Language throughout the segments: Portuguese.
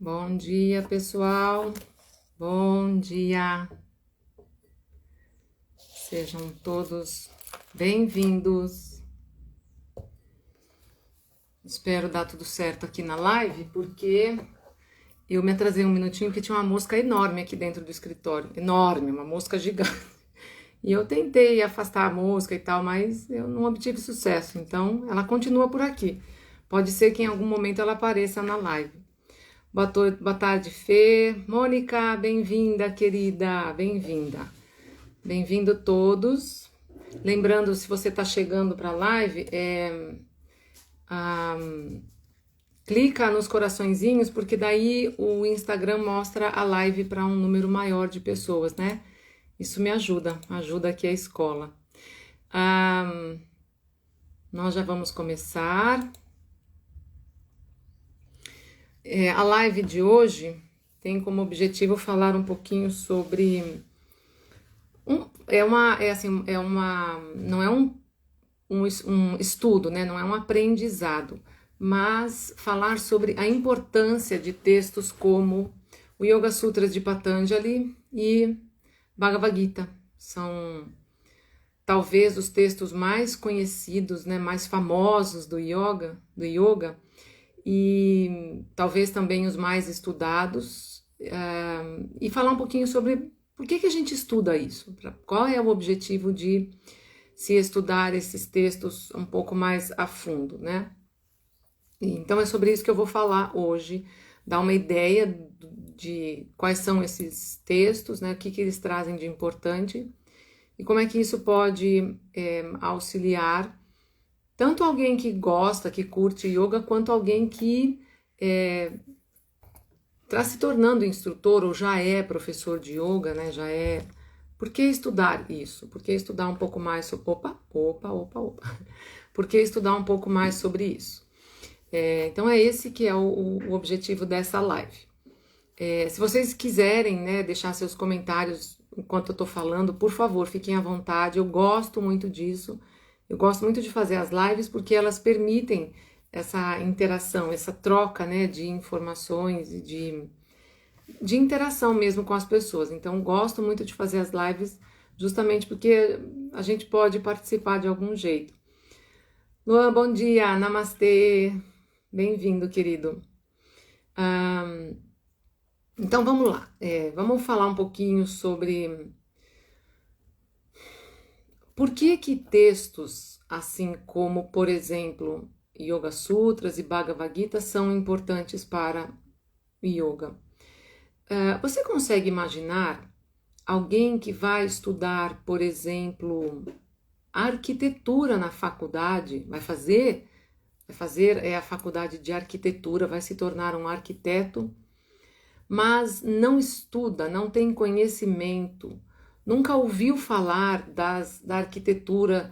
Bom dia, pessoal. Bom dia. Sejam todos bem-vindos. Espero dar tudo certo aqui na live, porque eu me atrasei um minutinho porque tinha uma mosca enorme aqui dentro do escritório. Enorme, uma mosca gigante. E eu tentei afastar a mosca e tal, mas eu não obtive sucesso. Então, ela continua por aqui. Pode ser que em algum momento ela apareça na live. Boa tarde, Fê. Mônica, bem-vinda, querida, bem-vinda. Bem-vindo todos. Lembrando, se você está chegando para a live, clica nos coraçõezinhos, porque daí o Instagram mostra a live para um número maior de pessoas, né? Isso me ajuda aqui a escola. Nós já vamos começar. A live de hoje tem como objetivo falar um pouquinho sobre não é um estudo, né? Não é um aprendizado, mas falar sobre a importância de textos como o Yoga Sutras de Patanjali e Bhagavad Gita. São talvez os textos mais conhecidos, né? Mais famosos do yoga, e talvez também os mais estudados, e falar um pouquinho sobre por que a gente estuda isso, qual é o objetivo de se estudar esses textos um pouco mais a fundo, né? Então é sobre isso que eu vou falar hoje, dar uma ideia de quais são esses textos, né? O que eles trazem de importante e como é que isso pode auxiliar tanto alguém que gosta, que curte yoga, quanto alguém que está se tornando instrutor ou já é professor de yoga, né? Já é. Por que estudar isso? Por que estudar um pouco mais sobre. Opa. Por que estudar um pouco mais sobre isso? Então é esse que é o objetivo dessa live. Se vocês quiserem, né, deixar seus comentários enquanto eu estou falando, por favor, fiquem à vontade. Eu gosto muito disso. Eu gosto muito de fazer as lives porque elas permitem essa interação, essa troca, né, de informações e de interação mesmo com as pessoas. Então, gosto muito de fazer as lives justamente porque a gente pode participar de algum jeito. Luan, bom dia, namastê, bem-vindo, querido. Então, vamos lá, vamos falar um pouquinho sobre por que textos, assim como, por exemplo, Yoga Sutras e Bhagavad Gita são importantes para o yoga. Você consegue imaginar alguém que vai estudar, por exemplo, arquitetura na faculdade, vai fazer a faculdade de arquitetura, vai se tornar um arquiteto, mas não estuda, não tem conhecimento, nunca ouviu falar da arquitetura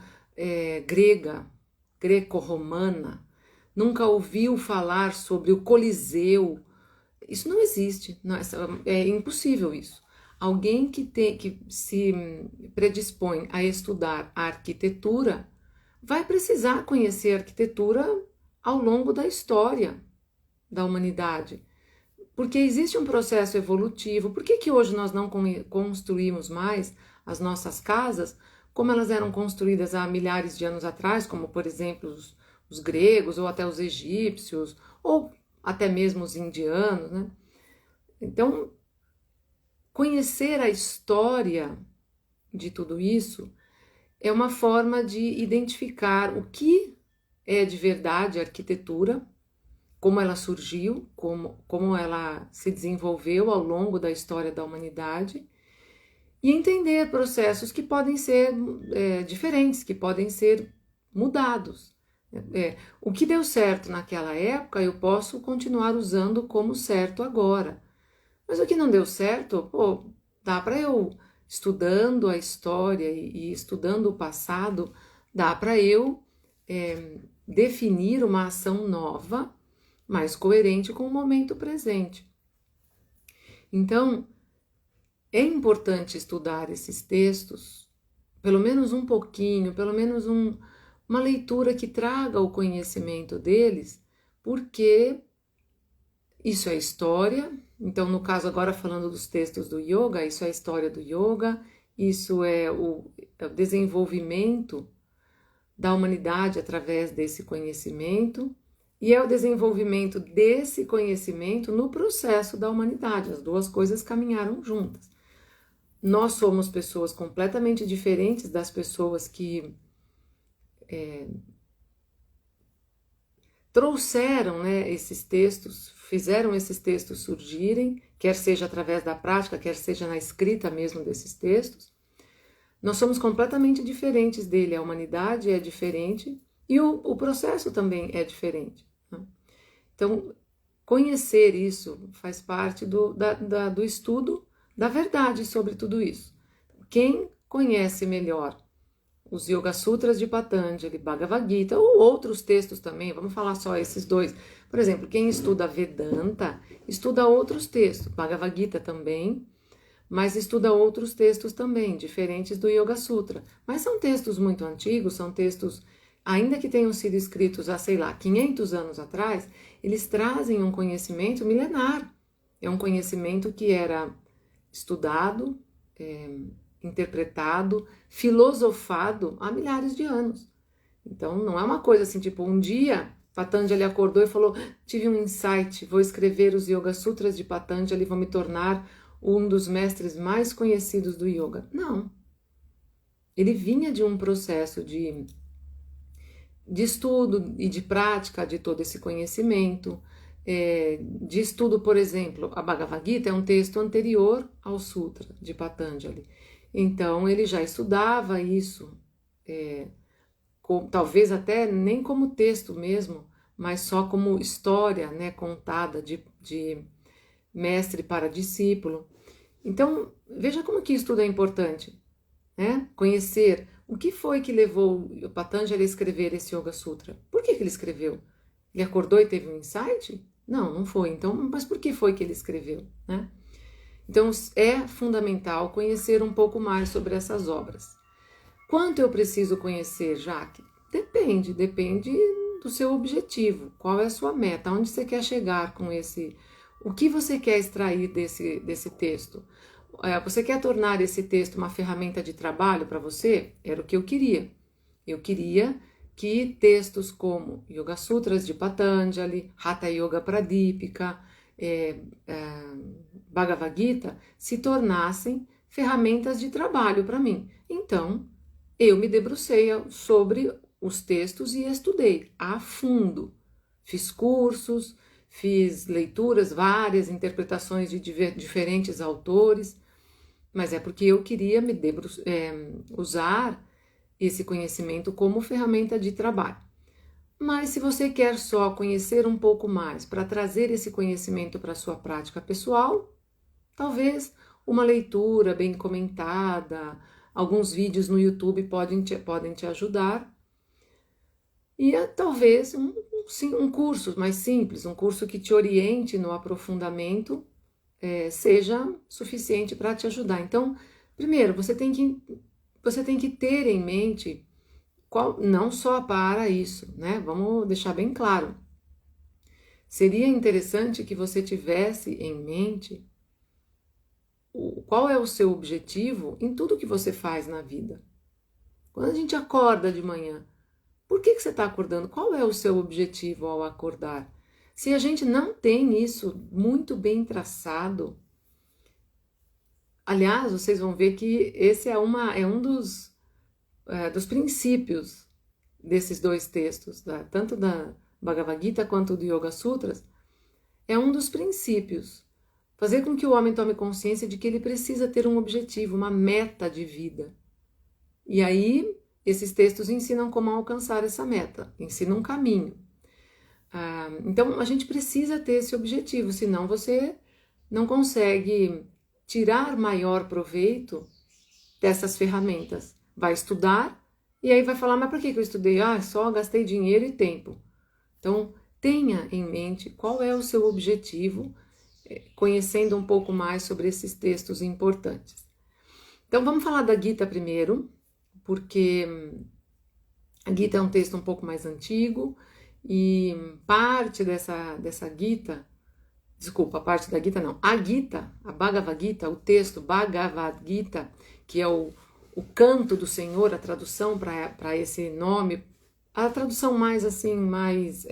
grega, greco-romana, nunca ouviu falar sobre o Coliseu. Isso não existe, é impossível isso. Alguém que se predispõe a estudar a arquitetura vai precisar conhecer a arquitetura ao longo da história da humanidade. Porque existe um processo evolutivo. Por que hoje nós não construímos mais as nossas casas como elas eram construídas há milhares de anos atrás, como, por exemplo, os gregos, ou até os egípcios, ou até mesmo os indianos, né? Então, conhecer a história de tudo isso é uma forma de identificar o que é de verdade a arquitetura, como ela surgiu, como ela se desenvolveu ao longo da história da humanidade, e entender processos que podem ser diferentes, que podem ser mudados. O que deu certo naquela época, eu posso continuar usando como certo agora. Mas o que não deu certo, dá para eu, estudando a história e estudando o passado, dá para eu definir uma ação nova, mais coerente com o momento presente. Então, é importante estudar esses textos, pelo menos um pouquinho, pelo menos uma leitura que traga o conhecimento deles, porque Isso é história. Então, no caso agora falando dos textos do yoga, isso é a história do yoga, isso é o desenvolvimento da humanidade através desse conhecimento, e é o desenvolvimento desse conhecimento no processo da humanidade. As duas coisas caminharam juntas. Nós somos pessoas completamente diferentes das pessoas que trouxeram, né, esses textos, fizeram esses textos surgirem, quer seja através da prática, quer seja na escrita mesmo desses textos. Nós somos completamente diferentes dele, a humanidade é diferente e o processo também é diferente. Né? Então, conhecer isso faz parte do estudo da verdade sobre tudo isso. Quem conhece melhor os Yoga Sutras de Patanjali, Bhagavad Gita, ou outros textos também, vamos falar só esses dois. Por exemplo, quem estuda Vedanta, estuda outros textos, Bhagavad Gita também, mas estuda outros textos também, diferentes do Yoga Sutra. Mas são textos muito antigos, são textos, ainda que tenham sido escritos há, sei lá, 500 anos atrás, eles trazem um conhecimento milenar. É um conhecimento que era estudado, interpretado, filosofado há milhares de anos. Então não é uma coisa assim, tipo, um dia Patanjali acordou e falou: tive um insight, vou escrever os Yoga Sutras de Patanjali, vou me tornar um dos mestres mais conhecidos do yoga. Não. Ele vinha de um processo de estudo e de prática de todo esse conhecimento, de estudo, por exemplo, a Bhagavad Gita é um texto anterior ao Sutra de Patanjali. Então, ele já estudava isso, talvez até nem como texto mesmo, mas só como história, né, contada de mestre para discípulo. Então, veja como que estudo é importante, né? Conhecer o que foi que levou o Patanjali a escrever esse Yoga Sutra. Por que ele escreveu? Ele acordou e teve um insight? Não, não foi. Então, mas por que foi que ele escreveu, né? Então, é fundamental conhecer um pouco mais sobre essas obras. Quanto eu preciso conhecer, Jaque? Depende do seu objetivo. Qual é a sua meta? Onde você quer chegar com esse... O que você quer extrair desse texto? Você quer tornar esse texto uma ferramenta de trabalho para você? Era o que eu queria. Eu queria que textos como Yoga Sutras de Patanjali, Hatha Yoga Pradipika, Bhagavad Gita se tornassem ferramentas de trabalho para mim. Então, eu me debrucei sobre os textos e estudei a fundo. Fiz cursos, fiz leituras, várias interpretações de diferentes autores, mas é porque eu queria usar esse conhecimento como ferramenta de trabalho. Mas se você quer só conhecer um pouco mais para trazer esse conhecimento para a sua prática pessoal, talvez uma leitura bem comentada, alguns vídeos no YouTube podem te ajudar. E talvez um curso mais simples, um curso que te oriente no aprofundamento, seja suficiente para te ajudar. Então, primeiro, você tem que ter em mente, não só para isso, né? Vamos deixar bem claro. Seria interessante que você tivesse em mente qual é o seu objetivo em tudo que você faz na vida. Quando a gente acorda de manhã, por que você está acordando? Qual é o seu objetivo ao acordar? Se a gente não tem isso muito bem traçado, aliás, vocês vão ver que esse é um dos princípios desses dois textos, tanto da Bhagavad Gita quanto do Yoga Sutras, é um dos princípios. Fazer com que o homem tome consciência de que ele precisa ter um objetivo, uma meta de vida. E aí, esses textos ensinam como alcançar essa meta, ensinam um caminho. Então, a gente precisa ter esse objetivo, senão você não consegue tirar maior proveito dessas ferramentas. Vai estudar e aí vai falar, mas por que eu estudei? Só gastei dinheiro e tempo. Então, tenha em mente qual é o seu objetivo, conhecendo um pouco mais sobre esses textos importantes. Então, vamos falar da Gita primeiro, porque a Gita é um texto um pouco mais antigo e parte dessa Gita Desculpa, a parte da Gita não. A Gita, a Bhagavad Gita, o texto Bhagavad Gita, que é o canto do Senhor, a tradução para esse nome, a tradução mais assim, mais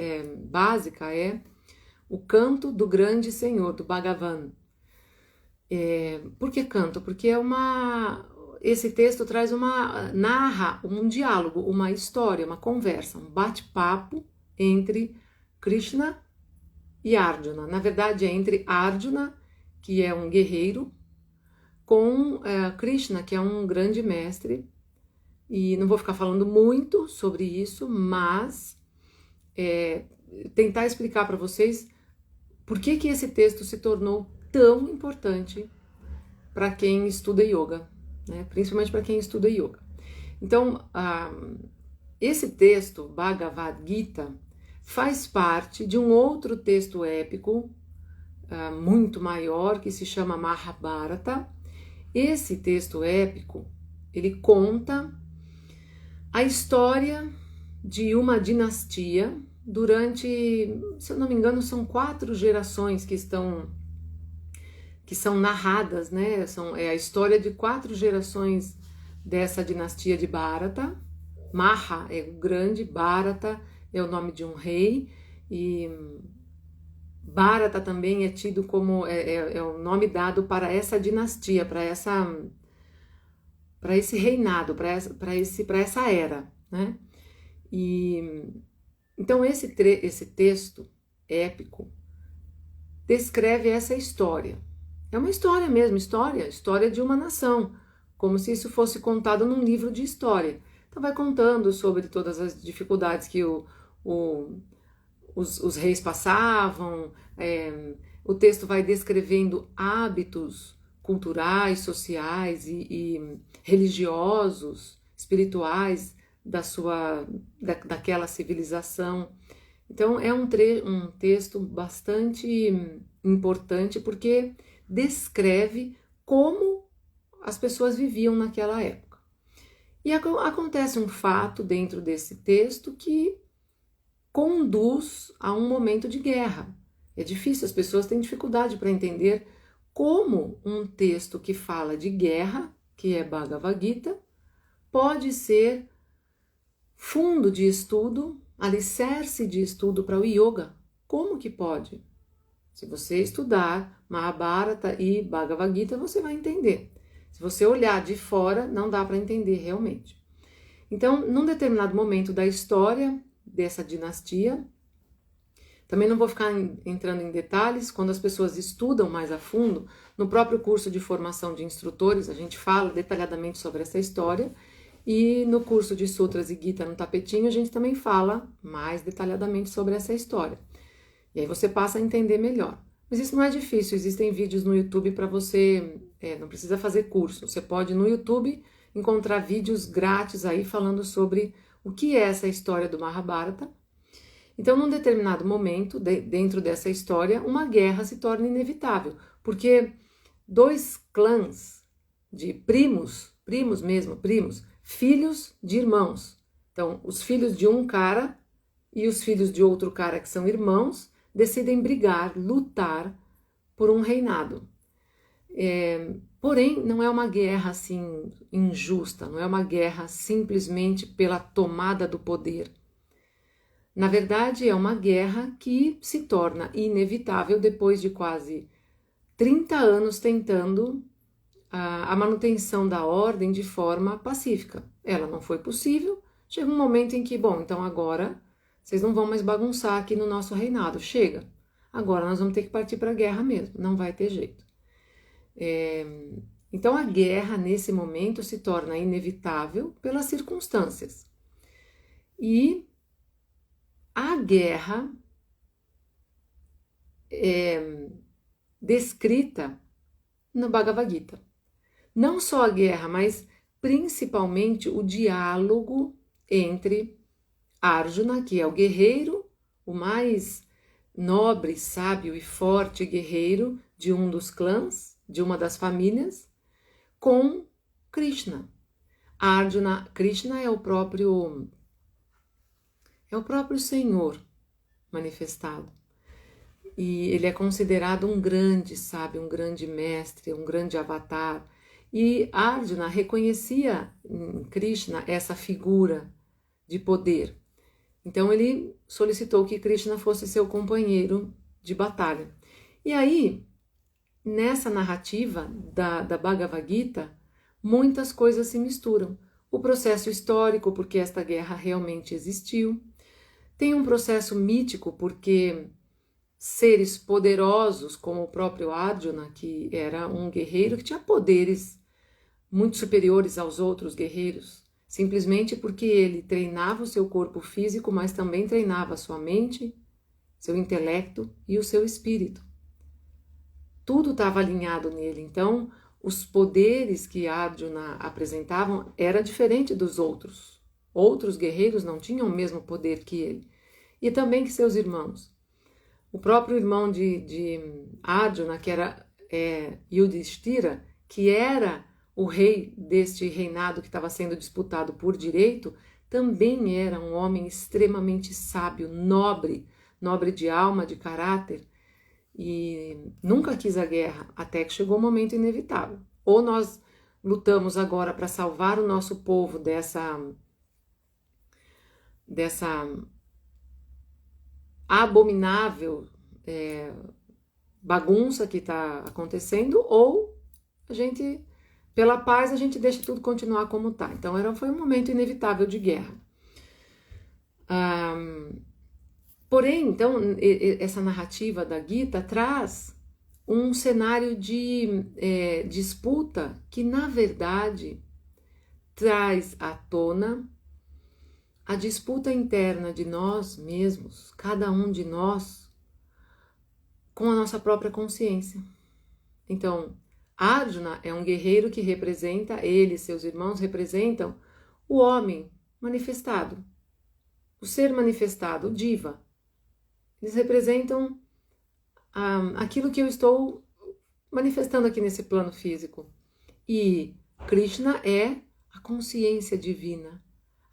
básica é o canto do grande Senhor, do Bhagavan. Por que canto? Porque esse texto narra um diálogo, uma história, uma conversa, um bate-papo entre Krishna e Arjuna. Na verdade, é entre Arjuna, que é um guerreiro, com Krishna, que é um grande mestre. E não vou ficar falando muito sobre isso, mas tentar explicar para vocês por que esse texto se tornou tão importante para quem estuda yoga, né? Principalmente para quem estuda yoga. Então, esse texto, Bhagavad Gita, faz parte de um outro texto épico muito maior que se chama Mahabharata. Esse texto épico, ele conta a história de uma dinastia durante, se eu não me engano, são 4 gerações que são narradas, né? É a história de 4 gerações dessa dinastia de Bharata. Maha é o grande, Bharata é o nome de um rei, e Bharata também é tido como é o nome dado para essa dinastia, para esse reinado, para essa era, né? E então esse texto épico descreve essa história. É uma história mesmo, história de uma nação, como se isso fosse contado num livro de história. Então vai contando sobre todas as dificuldades que os reis passavam, o texto vai descrevendo hábitos culturais, sociais e religiosos, espirituais daquela civilização. Então é um texto bastante importante porque descreve como as pessoas viviam naquela época. E acontece um fato dentro desse texto que conduz a um momento de guerra. É difícil, as pessoas têm dificuldade para entender como um texto que fala de guerra, que é Bhagavad Gita, pode ser fundo de estudo, alicerce de estudo para o yoga. Como que pode? Se você estudar Mahabharata e Bhagavad Gita, você vai entender. Se você olhar de fora, não dá para entender realmente. Então, num determinado momento da história dessa dinastia, também não vou ficar entrando em detalhes, quando as pessoas estudam mais a fundo, no próprio curso de formação de instrutores, a gente fala detalhadamente sobre essa história, e no curso de Sutras e Gita no tapetinho, a gente também fala mais detalhadamente sobre essa história. E aí você passa a entender melhor. Mas isso não é difícil, existem vídeos no YouTube para você, não precisa fazer curso. Você pode no YouTube encontrar vídeos grátis aí falando sobre o que é essa história do Mahabharata. Então, num determinado momento, dentro dessa história, uma guerra se torna inevitável, porque 2 clãs de primos, filhos de irmãos. Então, os filhos de um cara e os filhos de outro cara, que são irmãos, decidem brigar, lutar por um reinado. Porém, não é uma guerra assim injusta, não é uma guerra simplesmente pela tomada do poder. Na verdade, é uma guerra que se torna inevitável depois de quase 30 anos tentando a manutenção da ordem de forma pacífica. Ela não foi possível, chega um momento em que, bom, então agora vocês não vão mais bagunçar aqui no nosso reinado, chega. Agora nós vamos ter que partir para a guerra mesmo, não vai ter jeito. Então a guerra nesse momento se torna inevitável pelas circunstâncias. E a guerra é descrita no Bhagavad Gita. Não só a guerra, mas principalmente o diálogo entre Arjuna, que é o guerreiro, o mais nobre, sábio e forte guerreiro de um dos clãs, de uma das famílias, com Krishna. Krishna é o próprio Senhor manifestado. e ele é considerado um grande sábio, um grande mestre, um grande avatar. E Arjuna reconhecia em Krishna essa figura de poder. Então ele solicitou que Krishna fosse seu companheiro de batalha. E aí, nessa narrativa da Bhagavad Gita, muitas coisas se misturam. O processo histórico, porque esta guerra realmente existiu. Tem um processo mítico, porque seres poderosos, como o próprio Arjuna, que era um guerreiro que tinha poderes muito superiores aos outros guerreiros, simplesmente porque ele treinava o seu corpo físico, mas também treinava a sua mente, seu intelecto e o seu espírito. Tudo estava alinhado nele, então os poderes que Arjuna apresentavam era diferente dos outros. Outros guerreiros não tinham o mesmo poder que ele, e também que seus irmãos. O próprio irmão de Arjuna, que era Yudhishthira, que era o rei deste reinado que estava sendo disputado por direito, também era um homem extremamente sábio, nobre de alma, de caráter, e nunca quis a guerra, até que chegou o momento inevitável. Ou nós lutamos agora para salvar o nosso povo dessa abominável bagunça que está acontecendo, ou a gente, pela paz, a gente deixa tudo continuar como está. Então foi um momento inevitável de guerra. Porém, então, essa narrativa da Gita traz um cenário de disputa que, na verdade, traz à tona a disputa interna de nós mesmos, cada um de nós, com a nossa própria consciência. Então, Arjuna é um guerreiro que representa, ele e seus irmãos representam o homem manifestado, o ser manifestado, o Diva. Eles representam aquilo que eu estou manifestando aqui nesse plano físico. E Krishna é a consciência divina,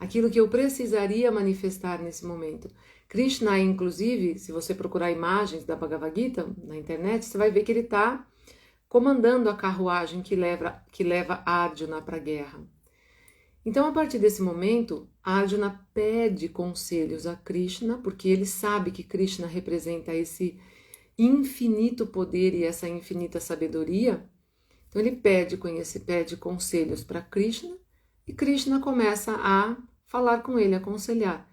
aquilo que eu precisaria manifestar nesse momento. Krishna, inclusive, se você procurar imagens da Bhagavad Gita na internet, você vai ver que ele está comandando a carruagem que leva Arjuna para a guerra. Então, a partir desse momento, Arjuna pede conselhos a Krishna, porque ele sabe que Krishna representa esse infinito poder e essa infinita sabedoria. Então, ele pede conselhos para Krishna, e Krishna começa a falar com ele, a aconselhar.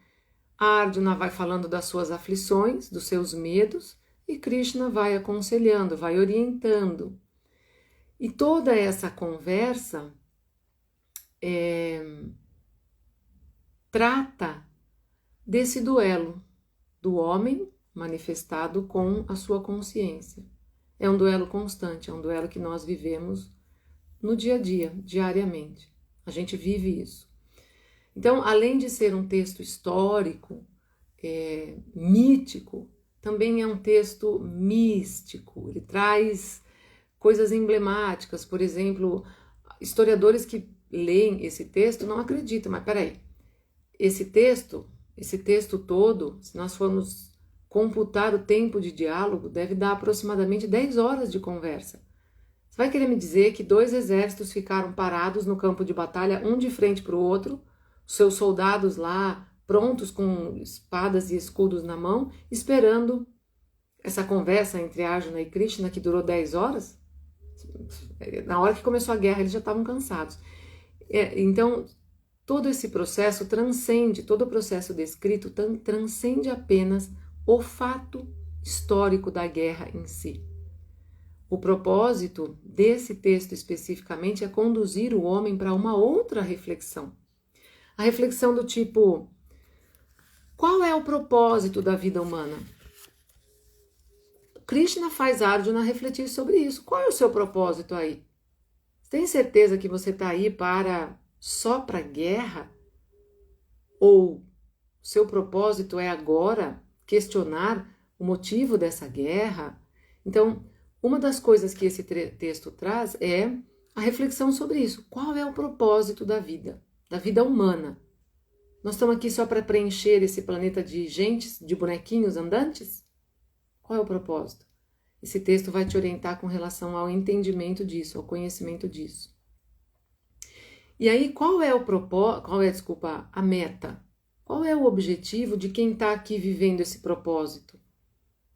Arjuna vai falando das suas aflições, dos seus medos, e Krishna vai aconselhando, vai orientando. E toda essa conversa trata desse duelo do homem manifestado com a sua consciência. É um duelo constante, é um duelo que nós vivemos no dia a dia, diariamente. A gente vive isso. Então, além de ser um texto histórico, mítico, também é um texto místico. Ele traz coisas emblemáticas, por exemplo, historiadores que leem esse texto não acreditam, mas peraí, esse texto todo, se nós formos computar o tempo de diálogo, deve dar aproximadamente 10 horas de conversa. Você vai querer me dizer que 2 exércitos ficaram parados no campo de batalha, um de frente para o outro, seus soldados lá, prontos com espadas e escudos na mão, esperando essa conversa entre Arjuna e Krishna, que durou 10 horas? Na hora que começou a guerra, eles já estavam cansados. Então, todo esse processo transcende, todo o processo descrito transcende apenas o fato histórico da guerra em si. O propósito desse texto especificamente é conduzir o homem para uma outra reflexão. A reflexão do tipo, qual é o propósito da vida humana? Krishna faz Arjuna refletir sobre isso. Qual é o seu propósito aí? Você tem certeza que você está aí só para guerra? Ou seu propósito é agora questionar o motivo dessa guerra? Então, uma das coisas que esse texto traz é a reflexão sobre isso. Qual é o propósito da vida humana? Nós estamos aqui só para preencher esse planeta de gentes, de bonequinhos andantes? Qual é o propósito? Esse texto vai te orientar com relação ao entendimento disso, ao conhecimento disso. E aí, qual é a meta? Qual é o objetivo de quem está aqui vivendo esse propósito?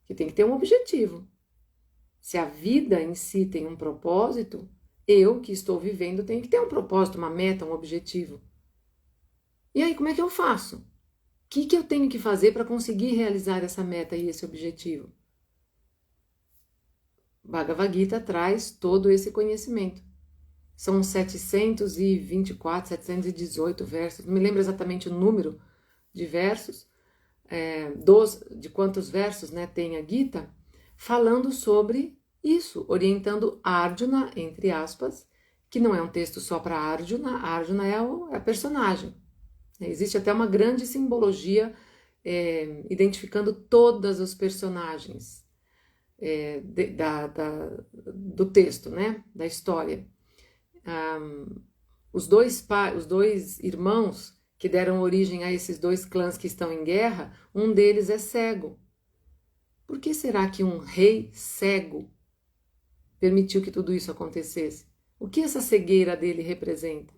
Que tem que ter um objetivo. Se a vida em si tem um propósito, eu que estou vivendo tenho que ter um propósito, uma meta, um objetivo. E aí, como é que eu faço? O que eu tenho que fazer para conseguir realizar essa meta e esse objetivo? Bhagavad Gita traz todo esse conhecimento. São 724, 718 versos, não me lembro exatamente o número de versos, de quantos versos, né, tem a Gita, falando sobre isso, orientando Arjuna, entre aspas, que não é um texto só para Arjuna, Arjuna é a personagem. Existe até uma grande simbologia identificando todos os personagens do texto, né, da história. Os dois irmãos que deram origem a esses dois clãs que estão em guerra, um deles é cego. Por que será que um rei cego permitiu que tudo isso acontecesse? O que essa cegueira dele representa?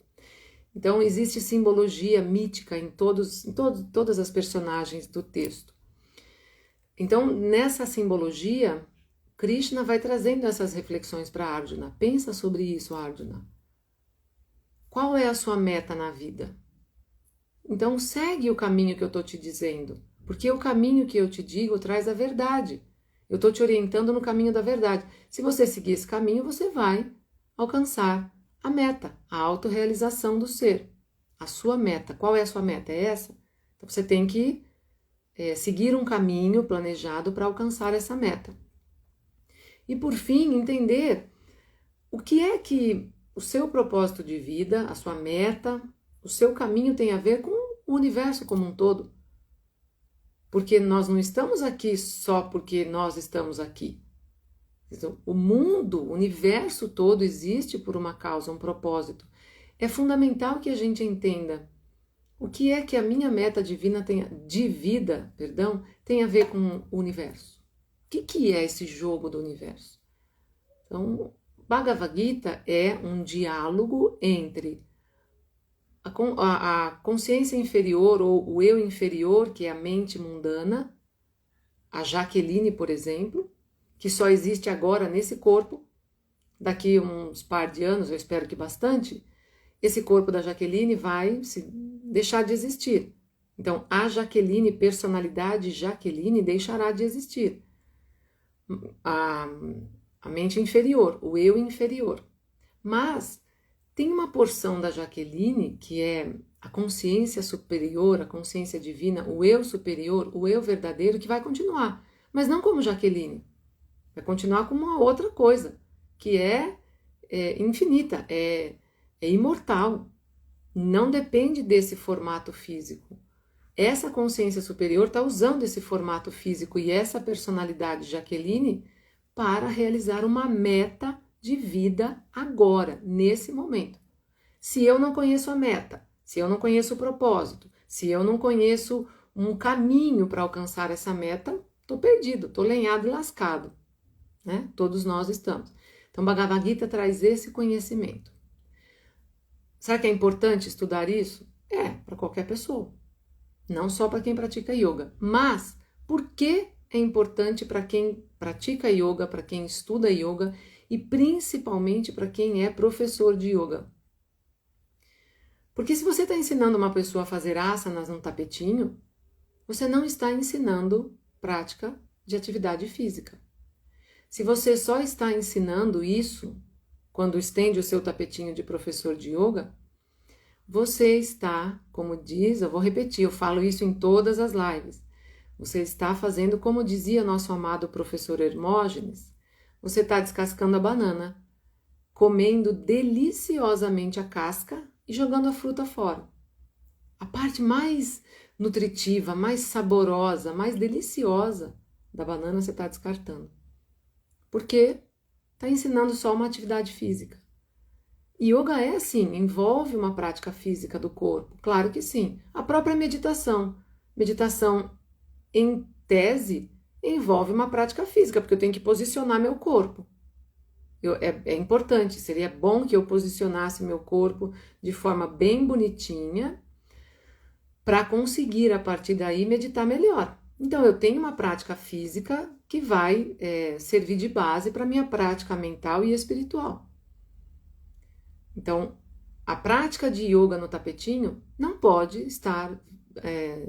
Então, existe simbologia mítica em todas as personagens do texto. Então, nessa simbologia, Krishna vai trazendo essas reflexões para Arjuna. Pensa sobre isso, Arjuna. Qual é a sua meta na vida? Então, segue o caminho que eu estou te dizendo, porque o caminho que eu te digo traz a verdade. Eu estou te orientando no caminho da verdade. Se você seguir esse caminho, você vai alcançar a meta, a autorrealização do ser. A sua meta. Qual é a sua meta? É essa? Então, você tem que seguir um caminho planejado para alcançar essa meta. E, por fim, entender o que é que o seu propósito de vida, a sua meta, o seu caminho tem a ver com o universo como um todo. Porque nós não estamos aqui só porque nós estamos aqui. Então, o mundo, o universo todo existe por uma causa, um propósito. É fundamental que a gente entenda o que é que a minha meta de vida tem a ver com o universo. O que é esse jogo do universo? Então, Bhagavad Gita é um diálogo entre a consciência inferior ou o eu inferior, que é a mente mundana, a Jaqueline, por exemplo, que só existe agora nesse corpo. Daqui uns par de anos, eu espero que bastante, esse corpo da Jaqueline vai se deixar de existir. Então, a Jaqueline, personalidade Jaqueline, deixará de existir. A mente inferior, o eu inferior. Mas tem uma porção da Jaqueline, que é a consciência superior, a consciência divina, o eu superior, o eu verdadeiro, que vai continuar. Mas não como Jaqueline. Vai continuar como uma outra coisa, que é infinita, é imortal. Não depende desse formato físico. Essa consciência superior está usando esse formato físico e essa personalidade Jaqueline para realizar uma meta de vida agora, nesse momento. Se eu não conheço a meta, se eu não conheço o propósito, se eu não conheço um caminho para alcançar essa meta, estou perdido, estou lenhado e lascado. Né? Todos nós estamos. Então, Bhagavad Gita traz esse conhecimento. Será que é importante estudar isso? Para qualquer pessoa. Não só para quem pratica yoga. Mas, por que é importante para quem pratica yoga, para quem estuda yoga e principalmente para quem é professor de yoga? Porque se você está ensinando uma pessoa a fazer asanas num tapetinho, você não está ensinando prática de atividade física. Se você só está ensinando isso quando estende o seu tapetinho de professor de yoga, você está, como diz, eu vou repetir, eu falo isso em todas as lives, você está fazendo como dizia nosso amado professor Hermógenes, você está descascando a banana, comendo deliciosamente a casca e jogando a fruta fora. A parte mais nutritiva, mais saborosa, mais deliciosa da banana você está descartando. Porque está ensinando só uma atividade física. Yoga é assim, envolve uma prática física do corpo, claro que sim. A própria meditação. Meditação, em tese, envolve uma prática física, porque eu tenho que posicionar meu corpo. É importante, seria bom que eu posicionasse meu corpo de forma bem bonitinha para conseguir, a partir daí, meditar melhor. Então, eu tenho uma prática física que vai servir de base para a minha prática mental e espiritual. Então, a prática de yoga no tapetinho não pode estar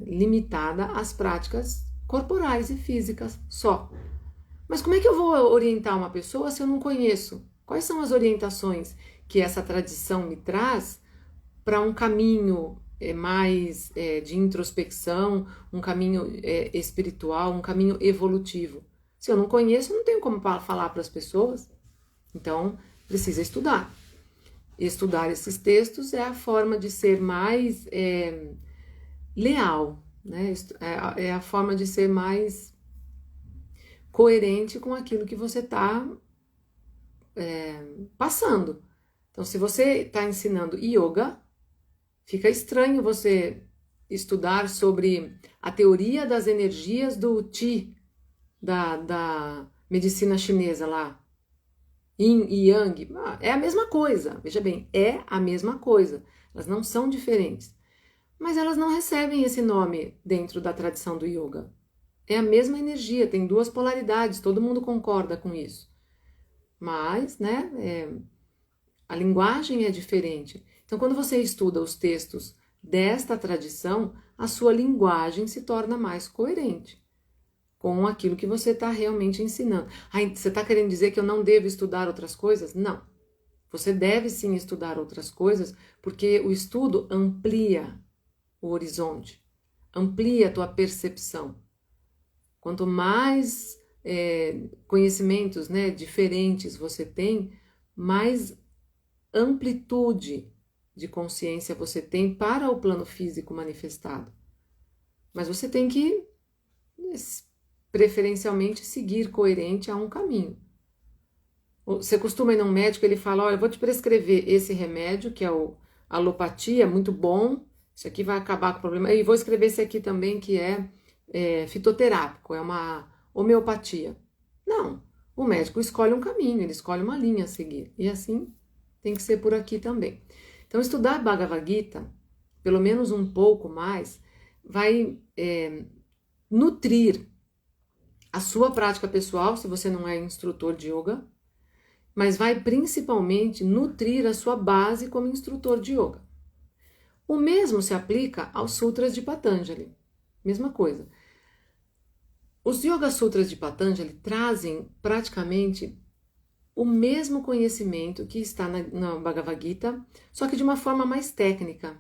limitada às práticas corporais e físicas só. Mas como é que eu vou orientar uma pessoa se eu não conheço? Quais são as orientações que essa tradição me traz para um caminho mais de introspecção, um caminho espiritual, um caminho evolutivo? Se eu não conheço, não tenho como falar para as pessoas. Então, precisa estudar. Estudar esses textos é a forma de ser mais leal, né? É a forma de ser mais coerente com aquilo que você está passando. Então, se você está ensinando yoga, fica estranho você estudar sobre a teoria das energias do Qi, da medicina chinesa lá, Yin e Yang. É a mesma coisa, veja bem, é a mesma coisa. Elas não são diferentes. Mas elas não recebem esse nome dentro da tradição do yoga. É a mesma energia, tem duas polaridades, todo mundo concorda com isso. Mas, né, a linguagem é diferente. Então, quando você estuda os textos desta tradição, a sua linguagem se torna mais coerente com aquilo que você está realmente ensinando. Você está querendo dizer que eu não devo estudar outras coisas? Não. Você deve sim estudar outras coisas, porque o estudo amplia o horizonte, amplia a tua percepção. Quanto mais conhecimentos, né, diferentes você tem, mais amplitude de consciência você tem para o plano físico manifestado. Mas você tem que, preferencialmente, seguir coerente a um caminho. Você costuma ir num médico, ele fala, olha, eu vou te prescrever esse remédio, que é a alopatia, muito bom, isso aqui vai acabar com o problema, e vou escrever esse aqui também, que é fitoterápico, é uma homeopatia. Não, o médico escolhe um caminho, ele escolhe uma linha a seguir, e assim tem que ser por aqui também. Então, estudar Bhagavad Gita, pelo menos um pouco mais, vai nutrir a sua prática pessoal, se você não é instrutor de yoga, mas vai principalmente nutrir a sua base como instrutor de yoga. O mesmo se aplica aos sutras de Patanjali, mesma coisa. Os Yoga Sutras de Patanjali trazem praticamente o mesmo conhecimento que está na Bhagavad Gita, só que de uma forma mais técnica.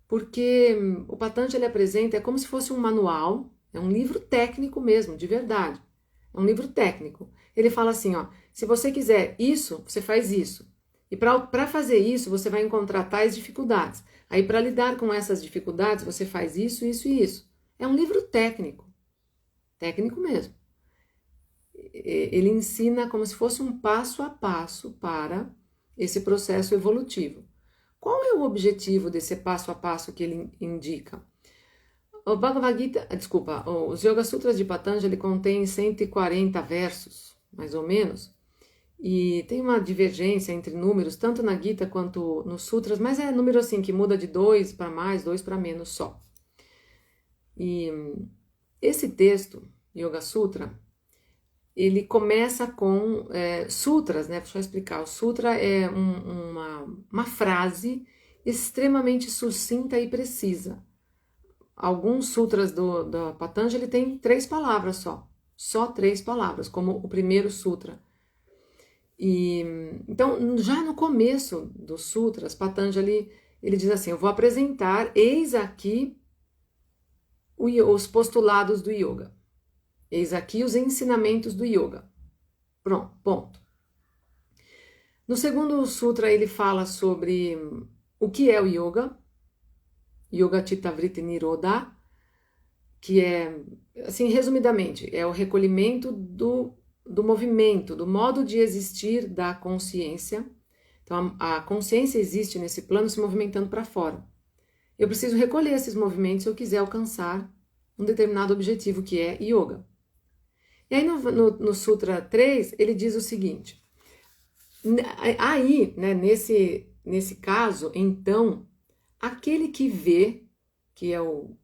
Porque o Patanjali apresenta, é como se fosse um manual, é um livro técnico mesmo, de verdade. É um livro técnico. Ele fala assim, ó, se você quiser isso, você faz isso. E para fazer isso, você vai encontrar tais dificuldades. Aí, para lidar com essas dificuldades, você faz isso, isso e isso. É um livro técnico. Técnico mesmo. Ele ensina como se fosse um passo a passo para esse processo evolutivo. Qual é o objetivo desse passo a passo que ele indica? O Bhagavad Gita, os Yoga Sutras de Patanjali contém 140 versos, mais ou menos, e tem uma divergência entre números, tanto na Gita quanto nos Sutras, mas é número assim que muda de 2 para mais, 2 para menos só. E esse texto, Yoga Sutra, ele começa com sutras, né? Deixa eu explicar. O sutra é uma frase extremamente sucinta e precisa. Alguns sutras do Patanjali têm 3 palavras só 3 palavras, como o primeiro sutra. Então, já no começo dos sutras, Patanjali, ele diz assim, eu vou apresentar, eis aqui os postulados do yoga. Eis aqui os ensinamentos do yoga. Pronto, ponto. No segundo sutra, ele fala sobre o que é o yoga, Yoga Chitta Vritti Nirodha, que é, assim, resumidamente, é o recolhimento do movimento, do modo de existir da consciência. Então, a consciência existe nesse plano se movimentando para fora. Eu preciso recolher esses movimentos se eu quiser alcançar um determinado objetivo, que é yoga. E aí no Sutra 3, ele diz o seguinte, aí, né, nesse caso, então, aquele que vê, que é o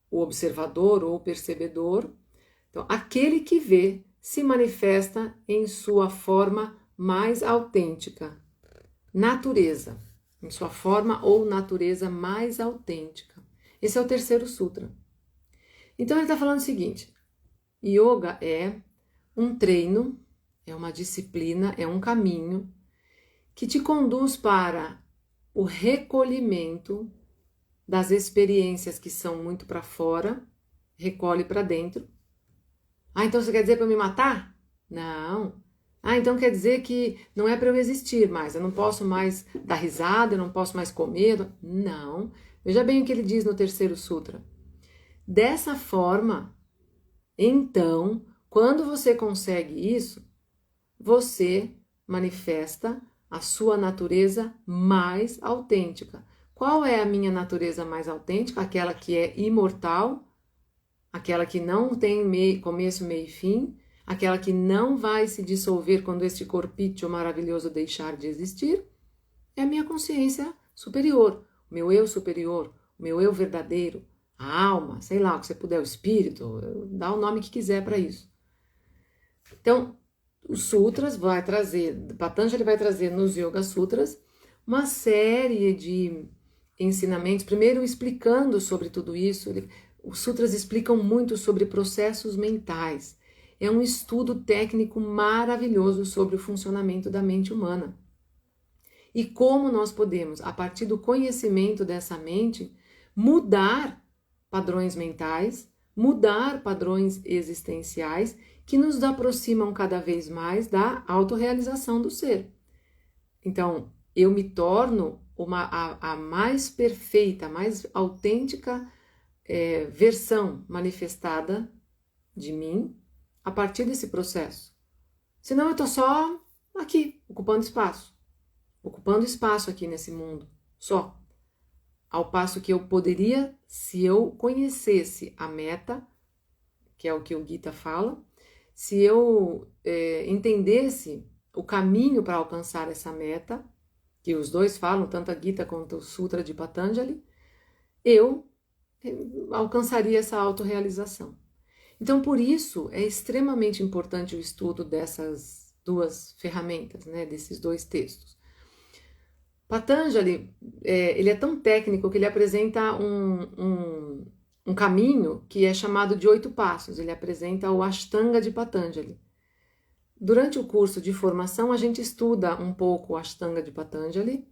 observador ou o percebedor, então, aquele que vê se manifesta em sua forma mais autêntica, natureza, em sua forma ou natureza mais autêntica. Esse é o terceiro sutra. Então ele está falando o seguinte: yoga é um treino, é uma disciplina, é um caminho que te conduz para o recolhimento das experiências que são muito para fora, recolhe para dentro. Ah, então você quer dizer para eu me matar? Não. Ah, então quer dizer que não é para eu existir mais, eu não posso mais dar risada, eu não posso mais comer. Não. Veja bem o que ele diz no terceiro sutra. Dessa forma, então, quando você consegue isso, você manifesta a sua natureza mais autêntica. Qual é a minha natureza mais autêntica? Aquela que é imortal, aquela que não tem começo, meio e fim, aquela que não vai se dissolver quando este corpício maravilhoso deixar de existir, é a minha consciência superior, o meu eu superior, o meu eu verdadeiro, a alma, sei lá, o que você puder, o espírito, dá o nome que quiser para isso. Então, os sutras vai trazer, Patanjali vai trazer nos Yoga Sutras uma série de ensinamentos, primeiro explicando sobre tudo isso. Os sutras explicam muito sobre processos mentais. É um estudo técnico maravilhoso sobre o funcionamento da mente humana. E como nós podemos, a partir do conhecimento dessa mente, mudar padrões mentais, mudar padrões existenciais que nos aproximam cada vez mais da autorrealização do ser. Então, eu me torno a mais perfeita, a mais autêntica versão manifestada de mim a partir desse processo. Senão eu estou só aqui, ocupando espaço aqui nesse mundo, só. Ao passo que eu poderia, se eu conhecesse a meta, que é o que o Gita fala, se eu entendesse o caminho para alcançar essa meta, que os dois falam, tanto a Gita quanto o Sutra de Patanjali, eu alcançaria essa autorrealização. Então, por isso, é extremamente importante o estudo dessas duas ferramentas, né, desses dois textos. Patanjali, ele é tão técnico que ele apresenta um caminho que é chamado de 8 passos. Ele apresenta o Ashtanga de Patanjali. Durante o curso de formação, a gente estuda um pouco o Ashtanga de Patanjali,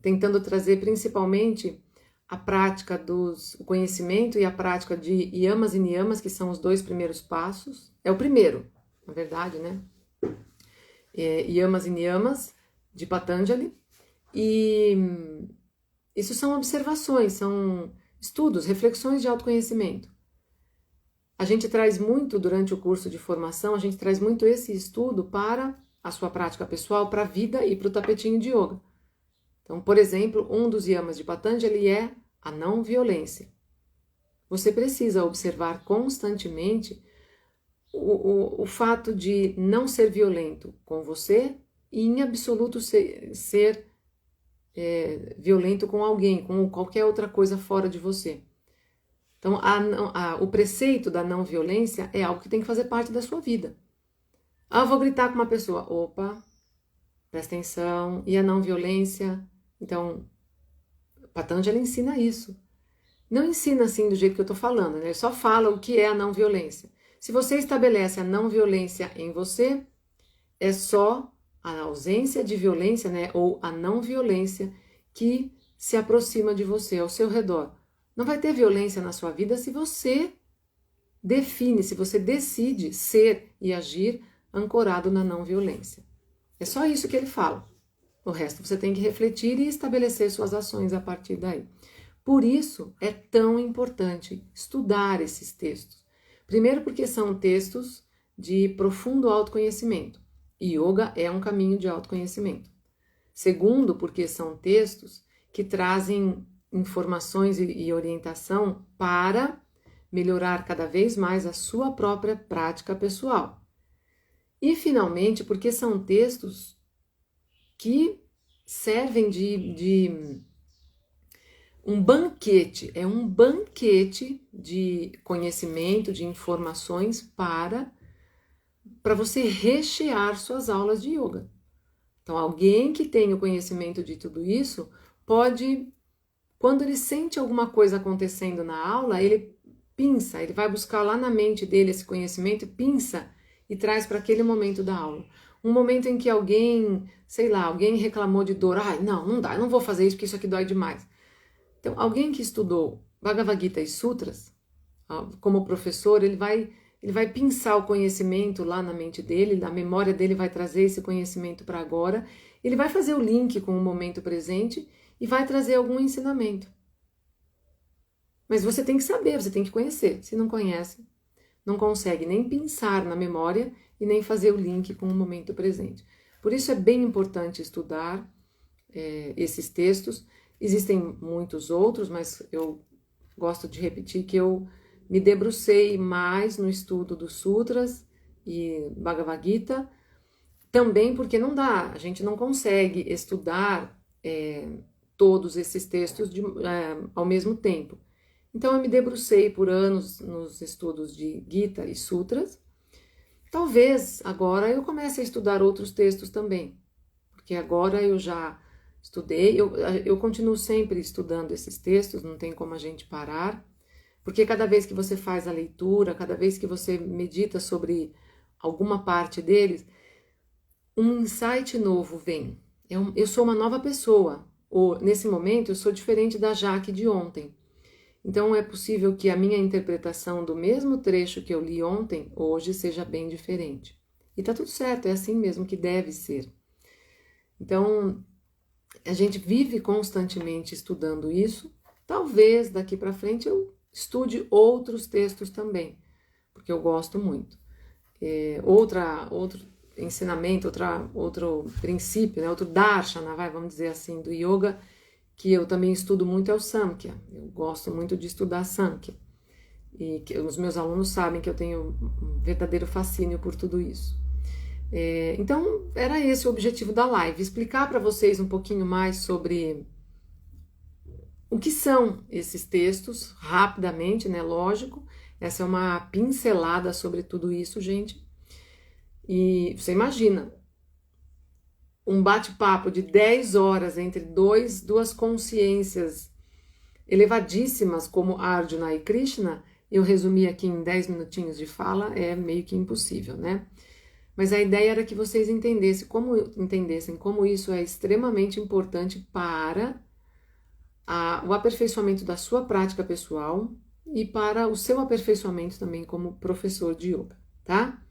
tentando trazer principalmente a prática o conhecimento e a prática de yamas e niyamas, que são os 2 primeiros passos. É o primeiro, na verdade, né? Yamas e niyamas de Patanjali. E isso são observações, são estudos, reflexões de autoconhecimento. A gente traz muito, durante o curso de formação, a gente traz muito esse estudo para a sua prática pessoal, para a vida e para o tapetinho de yoga. Então, por exemplo, um dos yamas de Patanjali é a não violência. Você precisa observar constantemente o fato de não ser violento com você e, em absoluto, ser violento com alguém, com qualquer outra coisa fora de você. Então, o preceito da não violência é algo que tem que fazer parte da sua vida. Ah, eu vou gritar com uma pessoa. Opa, presta atenção. E a não violência? Então, Patanjali ensina isso. Não ensina assim do jeito que eu estou falando, né? Ele só fala o que é a não violência. Se você estabelece a não violência em você, é só a ausência de violência, né? Ou a não violência que se aproxima de você, ao seu redor. Não vai ter violência na sua vida se você define, se você decide ser e agir ancorado na não violência. É só isso que ele fala. O resto você tem que refletir e estabelecer suas ações a partir daí. Por isso é tão importante estudar esses textos. Primeiro porque são textos de profundo autoconhecimento. Yoga é um caminho de autoconhecimento. Segundo, porque são textos que trazem informações e orientação para melhorar cada vez mais a sua própria prática pessoal. E, finalmente, porque são textos que servem de um banquete, é um banquete de conhecimento, de informações para você rechear suas aulas de yoga. Então, alguém que tem o conhecimento de tudo isso pode, quando ele sente alguma coisa acontecendo na aula, ele pinça, ele vai buscar lá na mente dele esse conhecimento, pinça e traz para aquele momento da aula. Um momento em que alguém, sei lá, alguém reclamou de dor. Ai, não dá, eu não vou fazer isso porque isso aqui dói demais. Então, alguém que estudou Bhagavad Gita e Sutras, como professor, ele vai pinçar o conhecimento lá na mente dele, na memória dele vai trazer esse conhecimento para agora, ele vai fazer o link com o momento presente e vai trazer algum ensinamento. Mas você tem que saber, você tem que conhecer. Se não conhece, não consegue nem pensar na memória e nem fazer o link com o momento presente. Por isso é bem importante estudar esses textos. Existem muitos outros, mas eu gosto de repetir que eu me debrucei mais no estudo dos sutras e Bhagavad Gita, também porque não dá, a gente não consegue estudar todos esses textos ao mesmo tempo. Então eu me debrucei por anos nos estudos de Gita e Sutras. Talvez agora eu comece a estudar outros textos também, porque agora eu já estudei, eu continuo sempre estudando esses textos, não tem como a gente parar, porque cada vez que você faz a leitura, cada vez que você medita sobre alguma parte deles, um insight novo vem. Eu sou uma nova pessoa, nesse momento eu sou diferente da Jaque de ontem. Então é possível que a minha interpretação do mesmo trecho que eu li ontem, hoje, seja bem diferente. E tá tudo certo, é assim mesmo que deve ser. Então, a gente vive constantemente estudando isso. Talvez daqui para frente eu estude outros textos também, porque eu gosto muito. Outro ensinamento, outro princípio, né? Outro darshana, vamos dizer assim, do yoga, que eu também estudo muito é o Samkhya. Eu gosto muito de estudar Samkhya. E os meus alunos sabem que eu tenho um verdadeiro fascínio por tudo isso. Então, era esse o objetivo da live, explicar para vocês um pouquinho mais sobre o que são esses textos, rapidamente, né? Lógico, essa é uma pincelada sobre tudo isso, gente. E você imagina, um bate-papo de 10 horas entre duas consciências elevadíssimas como Arjuna e Krishna, eu resumi aqui em 10 minutinhos de fala, é meio que impossível, né? Mas a ideia era que vocês entendessem como isso é extremamente importante para o aperfeiçoamento da sua prática pessoal e para o seu aperfeiçoamento também como professor de yoga, tá?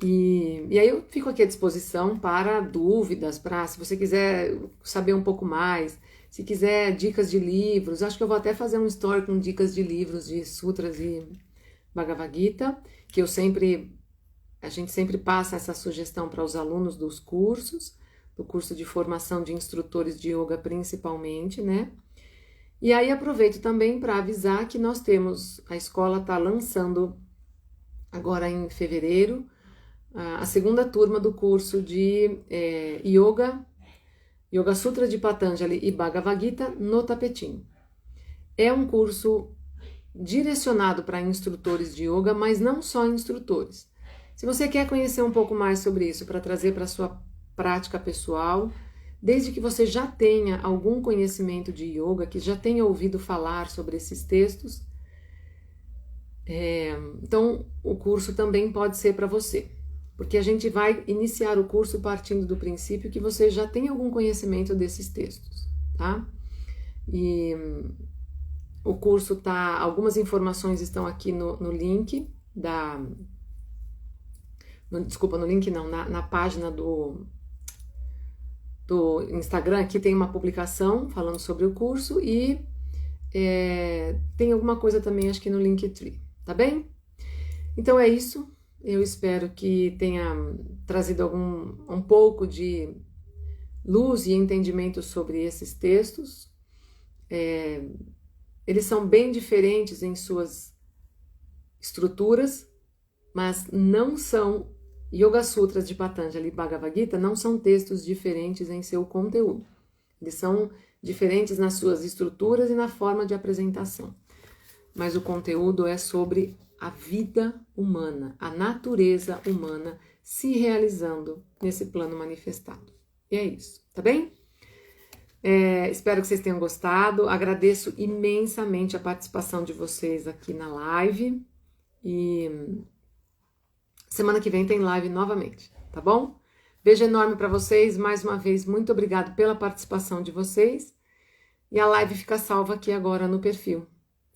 E aí eu fico aqui à disposição para dúvidas, se você quiser saber um pouco mais, se quiser dicas de livros, acho que eu vou até fazer um story com dicas de livros de sutras e Bhagavad Gita, que a gente sempre passa essa sugestão para os alunos dos cursos, do curso de formação de instrutores de yoga principalmente, né? E aí aproveito também para avisar que a escola está lançando agora em fevereiro, a segunda turma do curso de Yoga Sutra de Patanjali e Bhagavad Gita no tapetinho. É um curso direcionado para instrutores de yoga, mas não só instrutores. Se você quer conhecer um pouco mais sobre isso, para trazer para a sua prática pessoal, desde que você já tenha algum conhecimento de yoga, que já tenha ouvido falar sobre esses textos, então o curso também pode ser para você. Porque a gente vai iniciar o curso partindo do princípio que você já tem algum conhecimento desses textos, tá? E o curso algumas informações estão aqui no link no link não, na página do Instagram, aqui tem uma publicação falando sobre o curso e tem alguma coisa também, acho que no Linktree, tá bem? Então é isso. Eu espero que tenha trazido um pouco de luz e entendimento sobre esses textos. Eles são bem diferentes em suas estruturas, mas não são Yoga Sutras de Patanjali e Bhagavad Gita, não são textos diferentes em seu conteúdo. Eles são diferentes nas suas estruturas e na forma de apresentação. Mas o conteúdo é sobre a vida humana, a natureza humana se realizando nesse plano manifestado. E é isso, tá bem? Espero que vocês tenham gostado. Agradeço imensamente a participação de vocês aqui na live. E semana que vem tem live novamente, tá bom? Beijo enorme para vocês. Mais uma vez, muito obrigado pela participação de vocês. E a live fica salva aqui agora no perfil,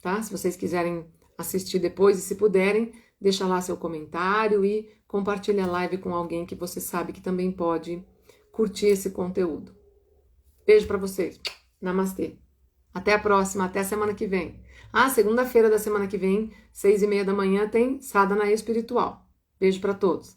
tá? Se vocês quiserem assistir depois e se puderem, deixa lá seu comentário e compartilha a live com alguém que você sabe que também pode curtir esse conteúdo. Beijo para vocês. Namastê. Até a próxima, até a semana que vem. Segunda-feira da semana que vem, 6:30 da manhã, tem Sadhana Espiritual. Beijo para todos.